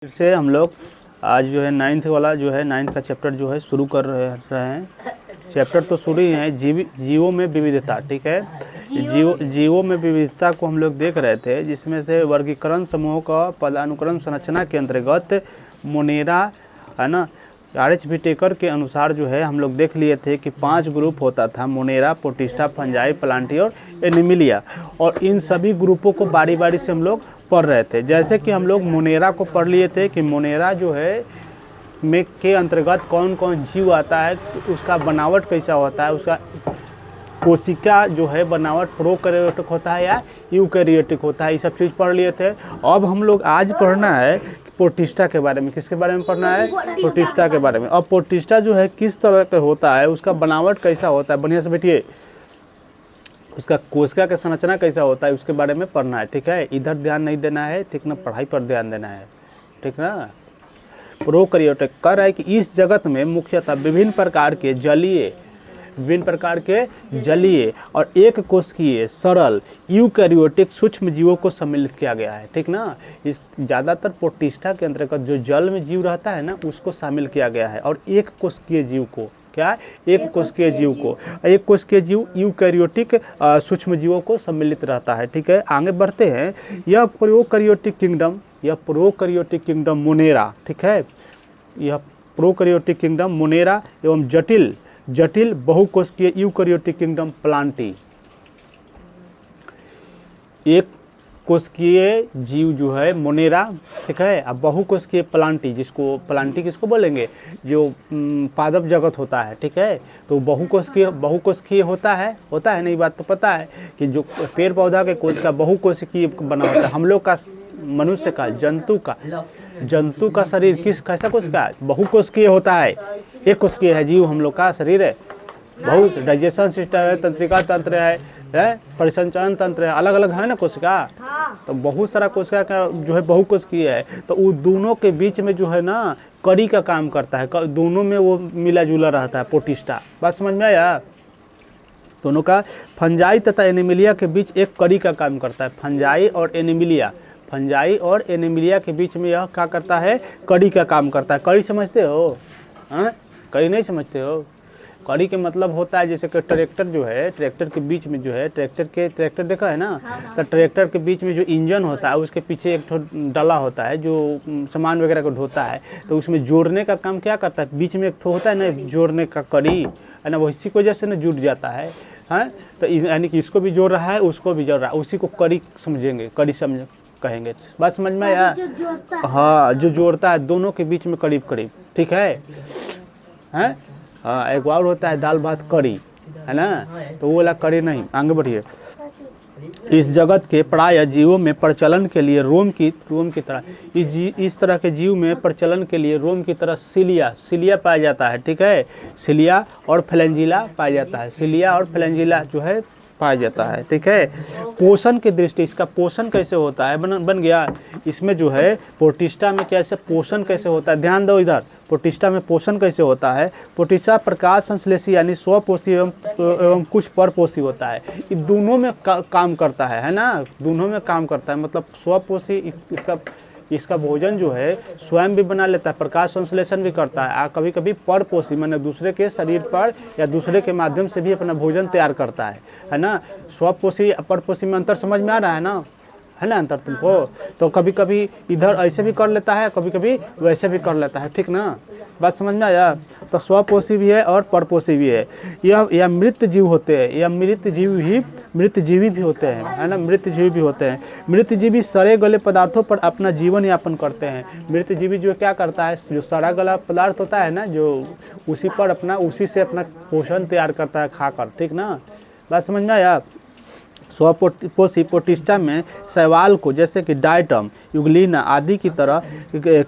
फिर से हम लोग आज जो है नाइन्थ का चैप्टर जो है शुरू कर रहे हैं। चैप्टर तो शुरू ही है, जीवों में विविधता। ठीक है, जीवों में विविधता को हम लोग देख रहे थे, जिसमें से वर्गीकरण समूह का पदानुक्रम संरचना के अंतर्गत मोनेरा है ना, आर.एच. व्हिटेकर के अनुसार जो है हम लोग देख लिए थे कि 5 ग्रुप होता था: मोनेरा, प्रोटिस्टा, फंजाई, प्लांटी और एनिमिलिया। और इन सभी ग्रुपों को बारी बारी से हम लोग पढ़ रहे थे। जैसे कि हम लोग मोनेरा को पढ़ लिए थे कि मोनेरा जो है में के अंतर्गत कौन कौन जीव आता है, उसका बनावट कैसा होता है, उसका कोशिका जो है बनावट प्रोकैरियोटिक होता है या यूकैरियोटिक होता है, ये सब चीज़ पढ़ लिए थे। अब हम लोग आज पढ़ना है प्रोटिस्टा के बारे में। किसके बारे में पढ़ना है? प्रोटिस्टा के बारे में। अब प्रोटिस्टा जो है किस तरह का होता है, उसका बनावट कैसा होता है, बढ़िया से बैठिए, उसका कोशिका का संरचना कैसा होता है, उसके बारे में पढ़ना है। ठीक है, इधर ध्यान नहीं देना है, ठीक ना, पढ़ाई पर ध्यान देना है, ठीक ना। प्रोकैरियोटिक कह रहा है कि इस जगत में मुख्यतः विभिन्न प्रकार के जलीय और एक कोशिकीय सरल यूकैरियोटिक सूक्ष्म जीवों को सम्मिलित किया गया है। ठीक ना, इस ज़्यादातर प्रोटिस्टा के अंतर्गत जो जल में जीव रहता है ना, उसको शामिल किया गया है। और एक कोशिकीय जीव को क्या, एक कोशिकीय जीव को, एक कोशिकीय जीव यूकैरियोटिक सूक्ष्म जीवों को सम्मिलित रहता है। ठीक है, आगे बढ़ते हैं। यह प्रोकैरियोटिक किंगडम मोनेरा, ठीक है, यह प्रोकैरियोटिक किंगडम मोनेरा एवं जटिल बहुकोशिकीय यूकैरियोटिक किंगडम प्लांटी। एक कोशिकीय जीव जो है मोनेरा, ठीक है, अब बहुकोशिकीय प्लांटी, प्लांटी किसको बोलेंगे, जो पादप जगत होता है। ठीक है, तो बहुकोशिकीय होता है नहीं, बात तो पता है कि जो पेड़ पौधा के कोशिका बहुकोशिकीय बना होता है। हम लोग का, मनुष्य का, जंतु का शरीर कैसा कोशिका है, बहुकोशिकीय होता है। एक कोशिकीय है जीव, हम लोग का शरीर है, बहुत डाइजेशन सिस्टम है, तंत्रिका तंत्र है, परिसंचरण तंत्र है, अलग अलग है ना कोशिका। तो बहुत सारा कोशिका का जो है बहुकोशिकीय है। तो वो दोनों के बीच में जो है ना कड़ी का काम करता है, दोनों में वो मिला जुला रहता है प्रोटिस्टा। बात समझ में आया? दोनों का फंजाई तथा एनिमिलिया के बीच एक कड़ी का काम करता है। फंजाई और एनिमिलिया के बीच में यह क्या करता है, कड़ी का काम करता है। कड़ी समझते हो? हाँ, कड़ी नहीं समझते हो? कड़ी के मतलब होता है जैसे कि ट्रैक्टर जो है, ट्रैक्टर के बीच में जो है, ट्रैक्टर देखा है ना, तो ट्रैक्टर के बीच में जो इंजन होता है, उसके पीछे एक डला होता है जो सामान वगैरह को ढोता है। तो उसमें जोड़ने का काम क्या करता है, बीच में एक होता है ना जोड़ने का कड़ी, है ना, इसी की वजह से ना जुट जाता है। हाँ, तो यानी कि इसको भी जोड़ रहा है, उसको भी जोड़ रहा है, उसी को कड़ी समझेंगे, कड़ी समझ कहेंगे। बात समझ में आया? हाँ, जो जोड़ता है दोनों के बीच में करीब करीब। ठीक है, हैं? हाँ, एक और होता है दाल भात कड़ी, है ना, तो वो वाला कड़ी नहीं। आगे बढ़िए। इस जगत के प्राय जीवों में प्रचलन के लिए रोम की तरह इस तरह के जीव में प्रचलन के लिए रोम की तरह सिलिया पाया जाता है। ठीक है, सिलिया और फ्लैंजिला पाया जाता है। सिलिया और फ्लैंजिला जो है पाया जाता है। ठीक है, पोषण की दृष्टि, इसका पोषण कैसे होता है, बन गया। इसमें जो है प्रोटिस्टा में कैसे पोषण कैसे होता है, ध्यान दो इधर। प्रोटिस्टा में पोषण कैसे होता है? प्रोटिस्टा प्रकाश संश्लेषी यानी स्वपोषी एवं कुछ परपोषी होता है। ये दोनों में काम करता है ना, दोनों में काम करता है। मतलब स्वपोषी, इसका भोजन जो है स्वयं भी बना लेता है, प्रकाश संश्लेषण भी करता है। कभी कभी परपोषी माने दूसरे के शरीर पर या दूसरे के माध्यम से भी अपना भोजन तैयार करता है ना। स्वपोषी परपोषी में अंतर समझ में आ रहा है ना, है ना अंतर तुमको? तो कभी कभी इधर ऐसे भी कर लेता है, कभी कभी वैसे भी कर लेता है। ठीक ना, बात समझ में आया? तो स्वपोषी भी है और परपोषी भी है। यह मृत जीव होते हैं, यह मृत जीवी भी होते हैं, है ना, मृत जीवी भी होते हैं। मृत जीवी सड़े गले पदार्थों पर अपना जीवन यापन करते हैं। मृत जीवी जो क्या करता है, जो सड़ा गला पदार्थ होता है ना, जो उसी से अपना पोषण तैयार करता है खाकर। ठीक ना, बात समझ में आया? स्वपोषी प्रोटिस्टा में शैवाल को जैसे कि डायटम, यूग्लिना आदि की तरह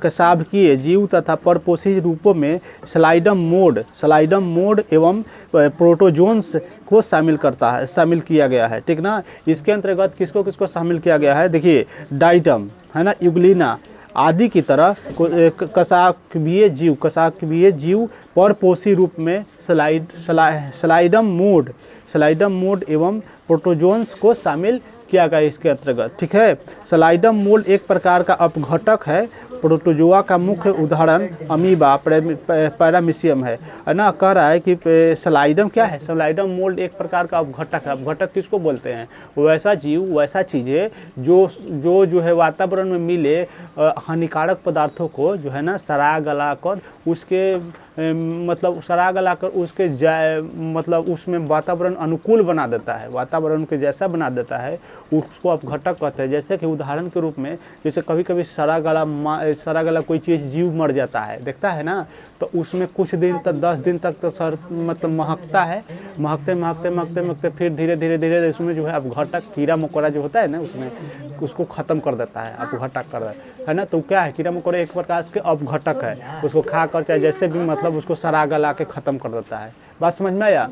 कशाभकीय जीव तथा परपोषी रूपों में स्लाइडम मोड एवं प्रोटोजोन्स को शामिल किया गया है। ठीक ना, इसके अंतर्गत किसको शामिल किया गया है? देखिए, डायटम, है ना, यूग्लिना आदि की तरह कशाभकीय जीव परपोषी रूप में स्लाइडम मोड एवं प्रोटोजोन्स को शामिल किया गया इसके अंतर्गत। ठीक है, स्लाइडम मोल्ड एक प्रकार का अपघटक है प्रोटोजोआ का मुख्य उदाहरण अमीबा पैरामीशियम है ना। कह रहा है कि स्लाइडम क्या है, स्लाइडम मोल्ड एक प्रकार का अपघटक है। अपघटक किसको बोलते हैं? वैसा जीव, वैसा चीज़ें जो है वातावरण में मिले हानिकारक पदार्थों को जो है ना सड़ा गला कर उसके मतलब सड़ा गला कर उसके मतलब उसमें वातावरण अनुकूल बना देता है, वातावरण के जैसा बना देता है, उसको अपघटक कहते हैं। जैसे कि उदाहरण के रूप में जैसे कभी कभी सड़ा गला कोई चीज़ जीव मर जाता है, देखता है ना, तो उसमें कुछ दिन तक 10 दिन तक तो मतलब महकता है, महकते फिर धीरे धीरे उसमें जो है अपघटक कीड़ा मकोड़ा जो होता है ना उसमें उसको ख़त्म कर देता है, अपघटक कर देता है ना। तो क्या है, कीड़ा मकोड़ा एक प्रकार के अपघटक है, उसको खा कर चाहे जैसे भी मतलब उसको सड़ा गला के ख़त्म कर देता है। बात समझ में आया?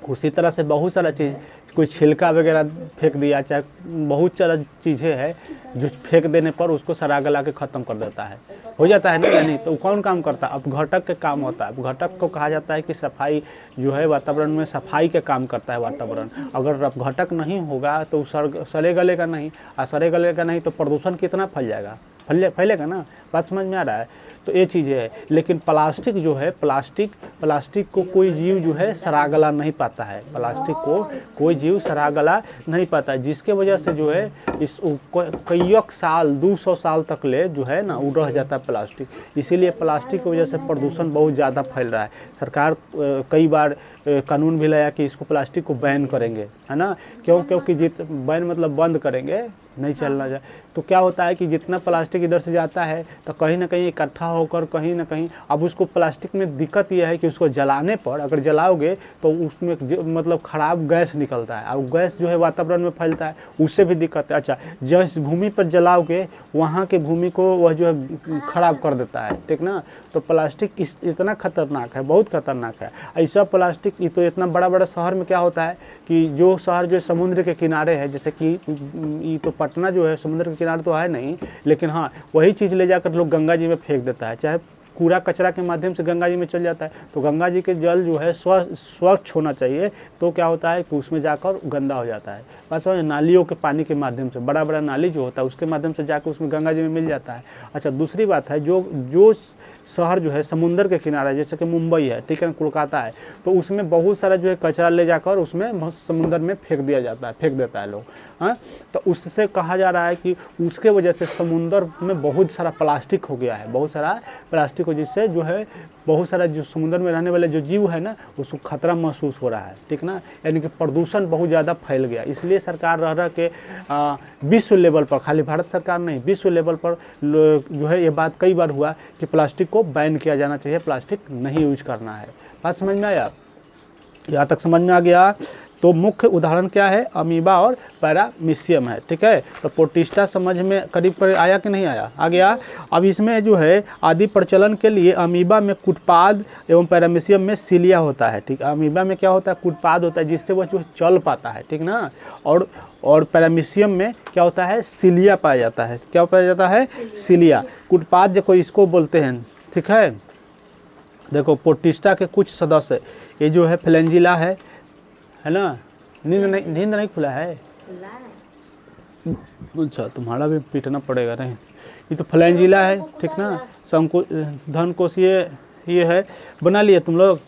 उसी तरह से बहुत सारा चीज़, कोई छिलका वगैरह फेंक दिया, चाहे बहुत सारा चीज़ें हैं जो फेंक देने पर उसको सड़ा गला के ख़त्म कर देता है, हो जाता है ना। यानी तो कौन काम करता है? अपघटक के काम होता है। अपघटक को कहा जाता है कि सफाई जो है वातावरण में सफाई के काम करता है वातावरण। अगर अपघटक नहीं होगा तो सड़े गलेगा नहीं, और सड़े गलेगा नहीं तो प्रदूषण कितना फैल जाएगा, फैलेगा ना। बात समझ में आ रहा है? तो ये चीज़ें है। लेकिन प्लास्टिक जो है, प्लास्टिक को कोई जीव जो है सड़ा गला नहीं पाता है, प्लास्टिक को कोई जीव सड़ा गला नहीं पाता है, जिसके वजह से जो है इस कई साल 200 साल तक ले जो है ना वो रह जाता है प्लास्टिक। इसीलिए प्लास्टिक की वजह से प्रदूषण बहुत ज़्यादा फैल रहा है। सरकार कई बार कानून भी लाया कि इसको प्लास्टिक को बैन करेंगे, है ना। क्योंकि बैन मतलब बंद करेंगे, नहीं चलना जाए। तो क्या होता है कि जितना प्लास्टिक इधर से जाता है तो कहीं ना कहीं इकट्ठा होकर कहीं ना कहीं, अब उसको प्लास्टिक में दिक्कत यह है कि उसको जलाने पर, अगर जलाओगे तो उसमें मतलब ख़राब गैस निकलता है, और गैस जो है वातावरण में फैलता है, उससे भी दिक्कत है। अच्छा, जिस भूमि पर जलाओगे वहाँ के भूमि को वह जो है ख़राब कर देता है, ठीक ना। तो प्लास्टिक इतना खतरनाक है, बहुत खतरनाक है। ऐसा प्लास्टिक तो इतना बड़ा शहर में क्या होता है कि जो शहर जो समुद्र के किनारे है, जैसे कि ये तो पटना जो है समुद्र के किनारे तो है नहीं, लेकिन हाँ वही चीज़ ले जाकर लोग गंगा जी में फेंक देता है, चाहे कूड़ा कचरा के माध्यम से गंगा जी में चल जाता है। तो गंगा जी के जल जो है स्वच्छ होना चाहिए, तो क्या होता है कि उसमें जाकर गंदा हो जाता है। बस नालियों के पानी के माध्यम से, बड़ा नाली जो होता है उसके माध्यम से जाकर उसमें गंगा जी में मिल जाता है। अच्छा, दूसरी बात है, जो शहर जो है समुंदर के किनारे, जैसे कि मुंबई है, ठीक है, कोलकाता है, तो उसमें बहुत सारा जो है कचरा ले जाकर उसमें समुंदर में फेंक देता है लोग। हाँ, तो उससे कहा जा रहा है कि उसके वजह से समुंदर में बहुत सारा प्लास्टिक हो गया है, बहुत सारा प्लास्टिक हो, जिससे जो है बहुत सारा जो समुद्र में रहने वाले जो जीव है ना उसको खतरा महसूस हो रहा है, ठीक ना। यानी कि प्रदूषण बहुत ज़्यादा फैल गया। इसलिए सरकार रह के विश्व लेवल पर, खाली भारत सरकार नहीं, विश्व लेवल पर जो है ये बात कई बार हुआ कि प्लास्टिक को बैन किया जाना चाहिए, प्लास्टिक नहीं यूज करना है। बात समझ में आया? यहाँ तक समझ में आ गया? तो मुख्य उदाहरण क्या है? अमीबा और पैरामीशियम है, ठीक है। तो प्रोटिस्टा समझ में करीब आया कि नहीं आया? आ गया। अब इसमें जो है आदि प्रचलन के लिए अमीबा में कुटपाद एवं पैरामीशियम में सिलिया होता है, ठीक। अमीबा में क्या होता है? कुटपाद होता है, जिससे वह जो चल पाता है, ठीक ना। और पैरामीशियम में क्या होता है? सिलिया पाया जाता है। क्या पाया जाता है? सिलिया। कुटपाद जो कोई इसको बोलते हैं, ठीक है। देखो प्रोटिस्टा के कुछ सदस्य, ये जो है फ्लैंजिला है ना। नींद नहीं खुला है? अच्छा, तुम्हारा भी पीटना पड़ेगा। नहीं, ये तो फ्लैंजिला है, ठीक ना। धनकोशीय ये है, बना लिए तुम लोग,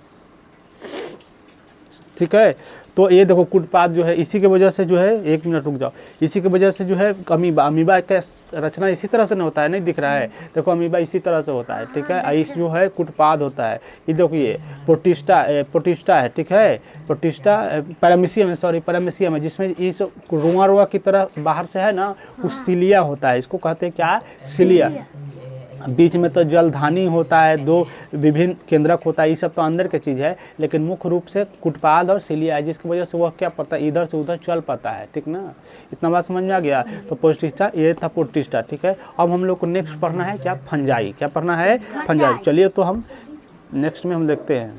ठीक है। तो ये देखो कुटपाद जो है, इसी के वजह से जो है, एक मिनट रुक जाओ, इसी की वजह से जो है अमीबा का रचना इसी तरह से नहीं होता है, नहीं दिख रहा है, देखो अमीबा इसी तरह से होता है, ठीक है। इस जो है कुटपाद होता है, ये देखो ये प्रोटिस्टा है, ठीक है। प्रोटिस्टा पैरामीशियम है, सॉरी पैरामीशियम है, जिसमें इस रुआ की तरह बाहर से है ना कुछ सिलिया होता है, इसको कहते हैं क्या? सिलिया। बीच में तो जलधानी होता है, दो विभिन्न केंद्रक होता है, ये सब तो अंदर की चीज़ है, लेकिन मुख्य रूप से कुटपाद और सिलिया है, जिसकी वजह से वह क्या पता इधर से उधर चल पाता है, ठीक ना। इतना बात समझ में आ गया? तो प्रोटिस्टा, ये था प्रोटिस्टा, ठीक है। अब हम लोग को नेक्स्ट पढ़ना है क्या? फंजाई। क्या पढ़ना है? फंजाई। चलिए तो हम नेक्स्ट में हम देखते हैं।